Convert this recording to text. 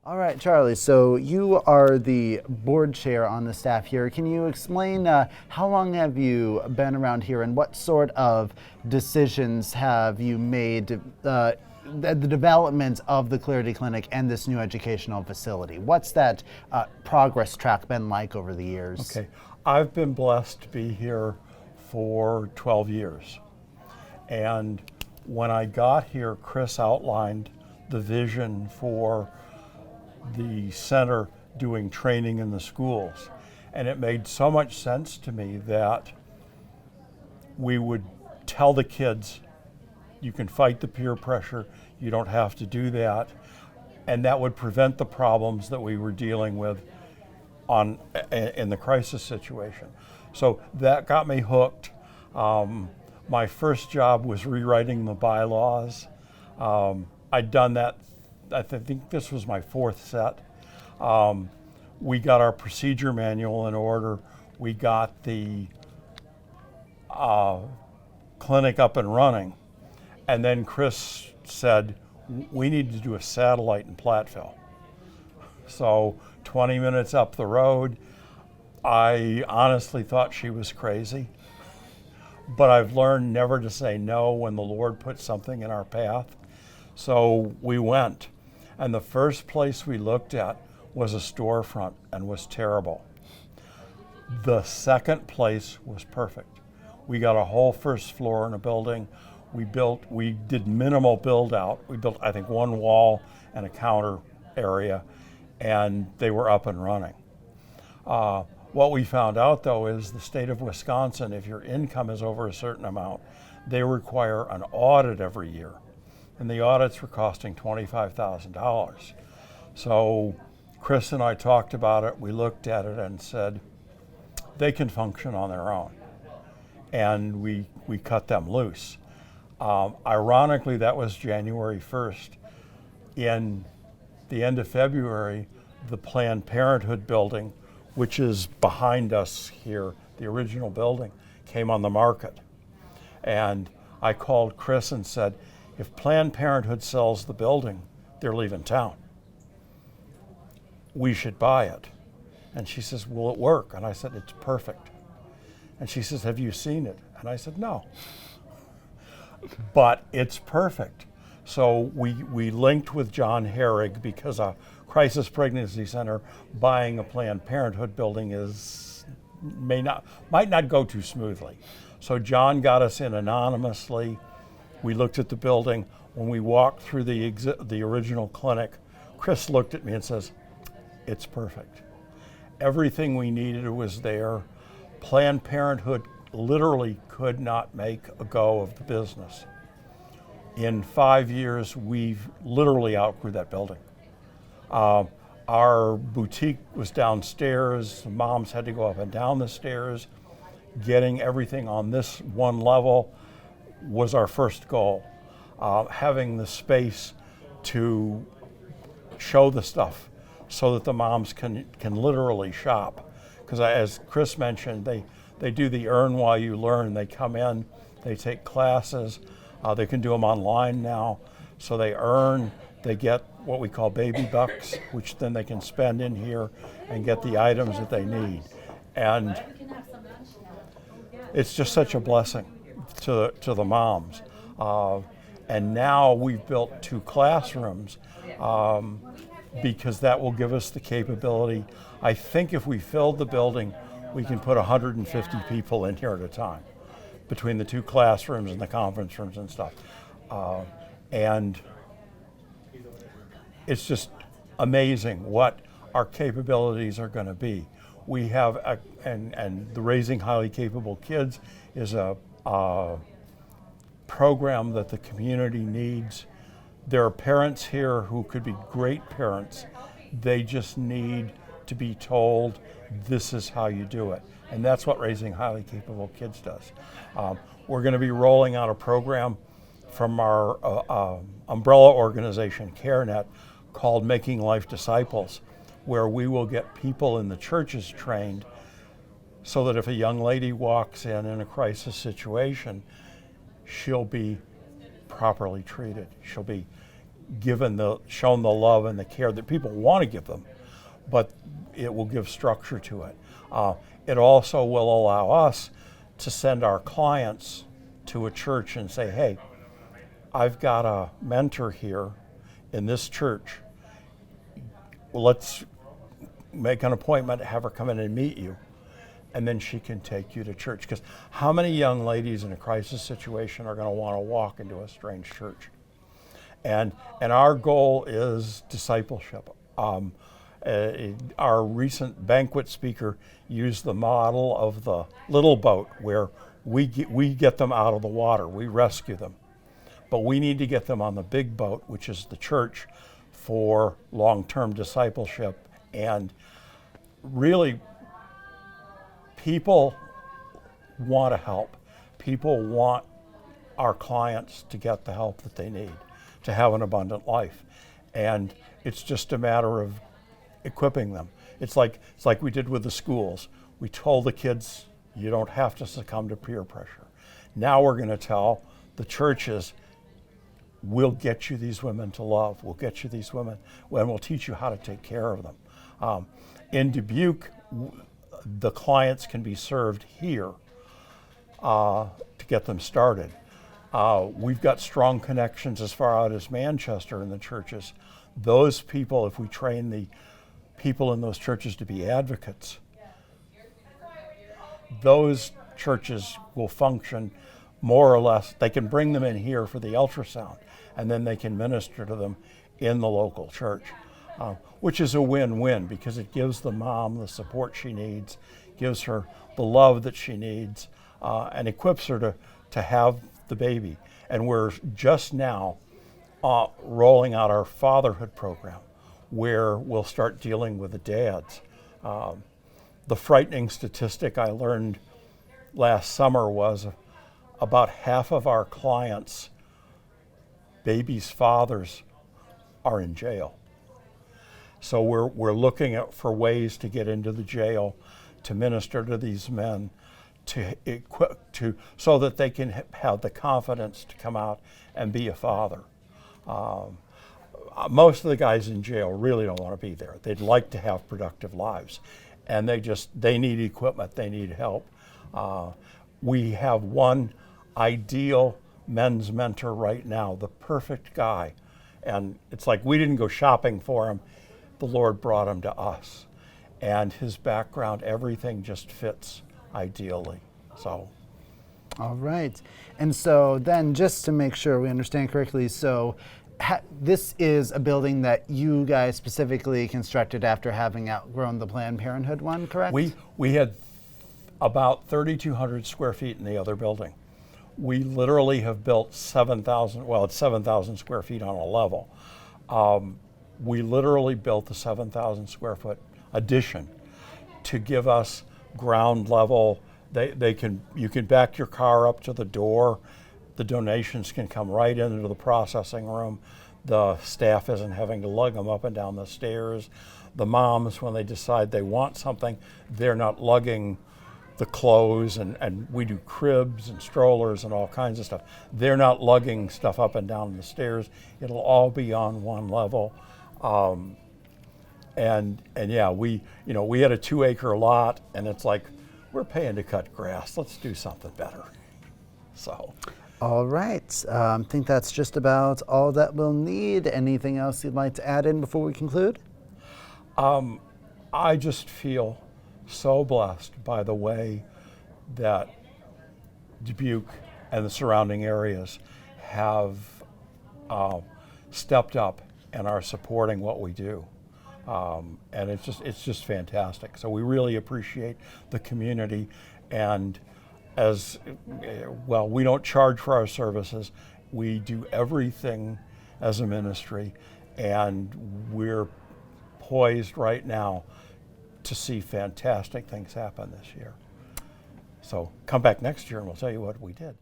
All right, Charlie, so you are the board chair on the staff here. Can you explain how long have you been around here and what sort of decisions have you made the development of the Clarity Clinic and this new educational facility? What's that progress track been like over the years? Okay, I've been blessed to be here for 12 years. And when I got here, Chris outlined the vision for the center doing training in the schools. And it made so much sense to me that we would tell the kids, you can fight the peer pressure, you don't have to do that. And that would prevent the problems that we were dealing with in the crisis situation. So that got me hooked. My first job was rewriting the bylaws. I'd done that, I think this was my fourth set. We got our procedure manual in order. We got the clinic up and running. And then Chris said, we need to do a satellite in Platteville. So 20 minutes up the road, I honestly thought she was crazy. But I've learned never to say no when the Lord puts something in our path. So we went. And the first place we looked at was a storefront and was terrible. The second place was perfect. We got a whole first floor in a building. We did minimal build out. We built, I think, one wall and a counter area, and they were up and running. What we found out, though, is the state of Wisconsin, if your income is over a certain amount, they require an audit every year. And the audits were costing $25,000. So Chris and I talked about it, we looked at it and said, they can function on their own. And we cut them loose. Ironically, that was January 1st. In the end of February, the Planned Parenthood building, which is behind us here, the original building, came on the market. And I called Chris and said, if Planned Parenthood sells the building, they're leaving town. We should buy it. And she says, will it work? And I said, it's perfect. And she says, have you seen it? And I said, no. But it's perfect. So we linked with John Herrig because a crisis pregnancy center buying a Planned Parenthood building might not go too smoothly. So John got us in anonymously. We looked at the building. When we walked through the original clinic, Chris looked at me and says, it's perfect. Everything we needed was there. Planned Parenthood literally could not make a go of the business. In 5 years, we've literally outgrew that building. Our boutique was downstairs. Moms had to go up and down the stairs. Getting everything on this one level was our first goal. Having the space to show the stuff so that the moms can literally shop. Because as Chris mentioned, they do the earn while you learn. They come in, they take classes, they can do them online now. So they earn, they get what we call baby bucks, which then they can spend in here and get the items that they need. And it's just such a blessing to the moms. And now we've built 2 classrooms because that will give us the capability. I think if we filled the building, we can put 150 people in here at a time between the 2 classrooms and the conference rooms and stuff. And it's just amazing what our capabilities are going to be. We have, and the Raising Highly Capable Kids is a program that the community needs. There are parents here who could be great parents. They just need to be told, this is how you do it. And that's what Raising Highly Capable Kids does. We're going to be rolling out a program from our umbrella organization, CareNet, called Making Life Disciples, where we will get people in the churches trained so that if a young lady walks in a crisis situation, she'll be properly treated. She'll be shown the love and the care that people want to give them, but it will give structure to it. It also will allow us to send our clients to a church and say, hey, I've got a mentor here in this church. Let's make an appointment, have her come in and meet you, and then she can take you to church. Because how many young ladies in a crisis situation are going to want to walk into a strange church? And our goal is discipleship. Our recent banquet speaker used the model of the little boat where we get them out of the water, we rescue them. But we need to get them on the big boat, which is the church, for long-term discipleship. And really, people want to help. People want our clients to get the help that they need to have an abundant life. And it's just a matter of equipping them. It's like we did with the schools. We told the kids, you don't have to succumb to peer pressure. Now we're going to tell the churches, we'll get you these women to love. We'll get you these women, and we'll teach you how to take care of them. In Dubuque, the clients can be served here to get them started. We've got strong connections as far out as Manchester in the churches. Those people, if we train the people in those churches to be advocates, those churches will function more or less. They can bring them in here for the ultrasound, and then they can minister to them in the local church, which is a win-win because it gives the mom the support she needs, gives her the love that she needs, and equips her to have the baby. And we're just now rolling out our fatherhood program, where we'll start dealing with the dads. The frightening statistic I learned last summer was about half of our clients' babies' fathers are in jail. So we're looking for ways to get into the jail, to minister to these men, so that they can have the confidence to come out and be a father. Most of the guys in jail really don't want to be there. They'd like to have productive lives, and they need equipment, they need help. We have one ideal men's mentor right now, the perfect guy, and it's like we didn't go shopping for him. The Lord brought him to us, and his background, everything just fits ideally. So. All right. And so then, just to make sure we understand correctly, so this is a building that you guys specifically constructed after having outgrown the Planned Parenthood one, correct? We had about 3,200 square feet in the other building. We literally have built 7,000, well, it's 7,000 square feet on a level. We literally built the 7,000 square foot addition to give us ground level. You can back your car up to the door. The donations can come right into the processing room. The staff isn't having to lug them up and down the stairs. The moms, when they decide they want something, they're not lugging the clothes, and we do cribs and strollers and all kinds of stuff. They're not lugging stuff up and down the stairs. It'll all be on one level. And yeah, we had a 2-acre lot, and it's like, we're paying to cut grass. Let's do something better. So. All right. I think that's just about all that we'll need. Anything else you'd like to add in before we conclude? I just feel so blessed by the way that Dubuque and the surrounding areas have stepped up and are supporting what we do. And it's just fantastic. So we really appreciate the community, and as well, we don't charge for our services. We do everything as a ministry, and we're poised right now to see fantastic things happen this year. So come back next year and we'll tell you what we did.